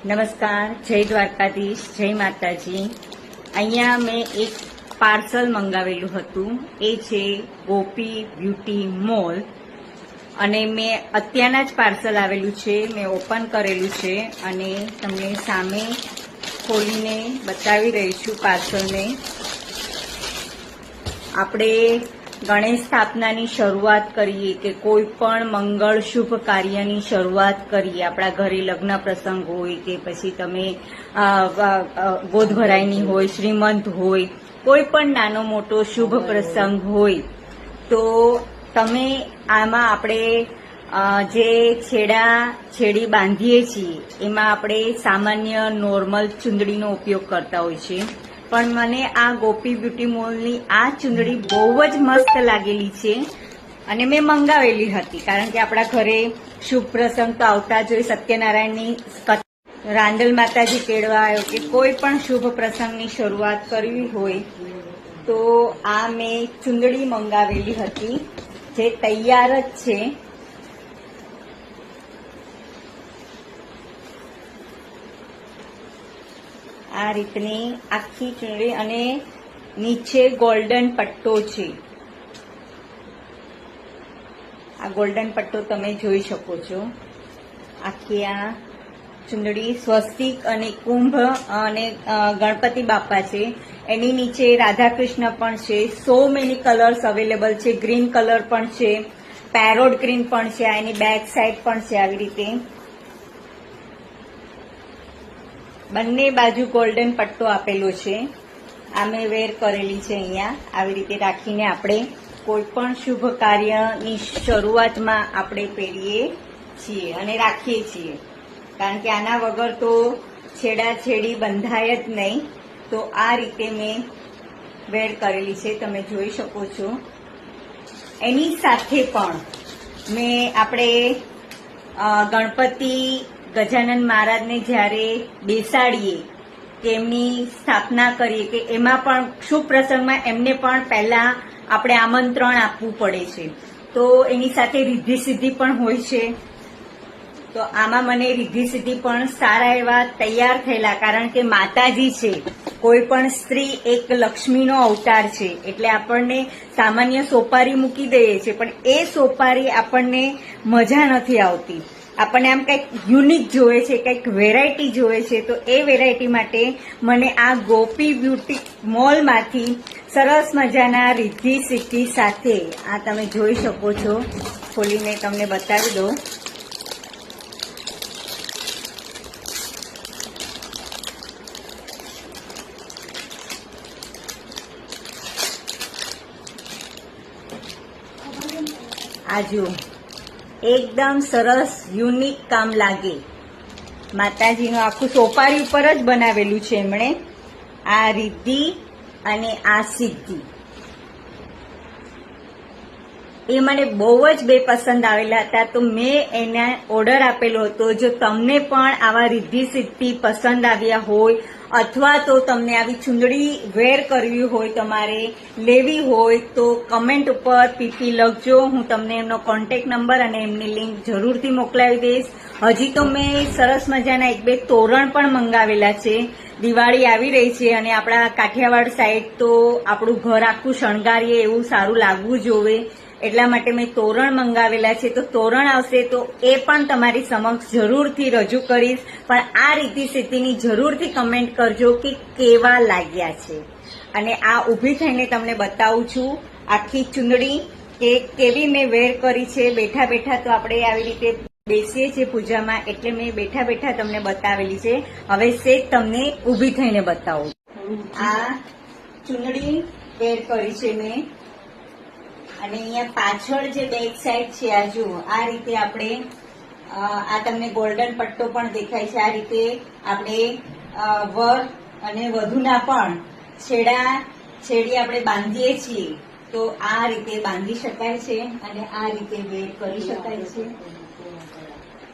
નમસ્કાર, જય દ્વારકાધીશ, જય માતાજી. અહીંયા મેં એક પાર્સલ મંગાવેલું હતું. એ છે ગોપી બ્યુટી મોલ અને મેં અત્યારના જ પાર્સલ આવેલું છે. મેં ઓપન કરેલું છે અને તમને સામે ખોલીને બતાવી રહી છું પાર્સલને. આપણે ગણેશ સ્થાપનાની શરૂઆત કરીએ કે કોઈ પણ મંગળ શુભ કાર્યની શરૂઆત કરીએ, આપણા ઘરે લગ્ન પ્રસંગ હોય કે પછી તમે ગોદ ભરાઈની હોય, શ્રીમંત હોય, કોઈ પણ નાનો મોટો શુભ પ્રસંગ હોય તો તમે આમાં આપણે જે છેડી બાંધીએ છીએ એમાં આપણે સામાન્ય નોર્મલ ચૂંદડીનો ઉપયોગ કરતા હોય છે. પણ મને આ ગોપી બ્યુટી મોલની આ ચૂંદડી બહુ જ મસ્ત લાગેલી છે અને મેં મંગાવેલી હતી. કારણ કે આપણા ઘરે શુભ પ્રસંગ તો આવતા જ હોય. સત્યનારાયણની રાંદલ માતાજી તેડવા આવ્યો કે કોઈ પણ શુભ પ્રસંગની શરૂઆત કરવી હોય તો આ મેં ચૂંદડી મંગાવેલી હતી જે તૈયાર જ છે. આ રીતની આખી ચૂંદડી અને નીચે ગોલ્ડન પટ્ટો છે. આ ગોલ્ડન પટ્ટો તમે જોઈ શકો છો. આખી આ ચૂંદડી સ્વસ્તિક અને કુંભ અને ગણપતિ બાપા છે. એની નીચે રાધાકૃષ્ણ પણ છે. સો મેની કલર્સ અવેલેબલ છે. ગ્રીન કલર પણ છે, પેરોટ ગ્રીન પણ છે. એની બેક સાઈડ પણ છે. આવી રીતે બંને બાજુ ગોલ્ડન પટ્ટો આપેલો છે. આ મેં વેર કરેલી છે. અહીંયા આવી રીતે રાખીને આપણે કોઈ પણ શુભ કાર્યની શરૂઆતમાં આપણે પહેરીએ છીએ અને રાખીએ છીએ. કારણ કે આના વગર તો છેડી બંધાય જ નહીં. તો આ રીતે મેં વેર કરેલી છે, તમે જોઈ શકો છો. એની સાથે પણ મેં આપણે ગણપતિ ગજાનન મહારાજને જ્યારે બેસાડીએ કે એમની સ્થાપના કરીએ કે એમાં પણ શુભ પ્રસંગમાં એમને પણ પહેલા આપણે આમંત્રણ આપવું પડે છે. તો એની સાથે રિદ્ધિ સિદ્ધિ પણ હોય છે. તો આમાં મને રિદ્ધિ સિદ્ધિ પણ સારા એવા તૈયાર થયેલા. કારણ કે માતાજી છે, કોઈ પણ સ્ત્રી એક લક્ષ્મીનો અવતાર છે. એટલે આપણને સામાન્ય સોપારી મૂકી દઈએ છે પણ એ સોપારી આપણને મજા નથી આવતી. આપણને આમ કંઈક યુનિક જોવે છે, કંઈક વેરાયટી જોવે છે. તો એ વેરાયટી માટે મને આ ગોપી બ્યુટી મોલમાંથી સરસ મજાના રિદ્ધિ સિદ્ધિ સાથે આ તમે જોઈ શકો છો. ખોલીને તમને બતાવી દો. આ જુઓ, એકદમ સરસ યુનિક કામ લાગે. માતાજીનું આખું સોપારી ઉપર જ બનાવેલું છે એમણે. આ રિદ્ધિ અને આ સિદ્ધિ એ મને બહુ જ બે પસંદ આવેલા હતા. તો મેં એને ઓર્ડર આપેલો હતો. જો તમને પણ આવા રિદ્ધિ સિદ્ધિ પસંદ આવ્યા હોય અથવા તો તમને આવી ચૂંદડી વેર કરવી હોય, તમારે લેવી હોય તો કમેન્ટ ઉપર પીપી લખજો. હું તમને એમનો કોન્ટેક્ટ નંબર અને એમની લિંક જરૂરથી મોકલાવી દઈશ. હજી તો મેં સરસ મજાના એક બે તોરણ પણ મંગાવેલા છે. દિવાળી આવી રહી છે અને આપણા કાઠિયાવાડ સાઈડ તો આપણું ઘર આખું શણગારીએ એવું સારું લાગવું જોવે. એટલા માટે મેં તોરણ મંગાવેલા છે. તો તોરણ આવશે તો એ પણ તમારી સમક્ષ જરૂરથી રજૂ કરીશ. પણ આ રીતિ સિદ્ધિની જરૂરથી કમેન્ટ કરજો કે કેવા લાગ્યા છે. અને આ ઊભી થઈને તમને બતાવું છું આખી ચૂંદડી કે કેવી મેં વેર કરી છે. બેઠા બેઠા તો આપણે આવી રીતે બેસીએ છીએ પૂજામાં, એટલે મેં બેઠા બેઠા તમને બતાવેલી છે. હવે સેજ તમને ઊભી થઈને બતાવું. આ ચૂંદડી વેર કરી છે મેં. અને અહીંયા પાછળ જે બેક સાઈડ છે આ જુઓ, આ રીતે આપણે આ તમને ગોલ્ડન પટ્ટો પણ દેખાય છે. આ રીતે આપણે વર અને વધુના પણ છેડી આપણે બાંધીએ છીએ તો આ રીતે બાંધી શકાય છે અને આ રીતે વેર કરી શકાય છે.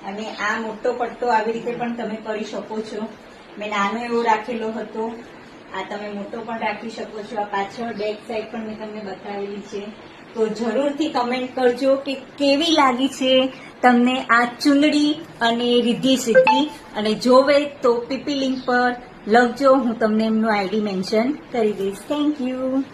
અને આ મોટો પટ્ટો આવી રીતે પણ તમે કરી શકો છો. મેં નાનો એવો રાખેલો હતો. આ તમે મોટો પણ રાખી શકો છો. આ પાછળ બેક સાઈડ પણ મેં તમને બતાવેલી છે. તો તો જરૂરથી કમેન્ટ કરજો કે કેવી લાગી છે તમને આ ચુંદડી અને રિદ્ધિ સિદ્ધિ, અને જોવે તો પીપી લિંક પર લખજો, હું તમને એમનું આઈડી મેન્શન કરી દઈશ. Thank you.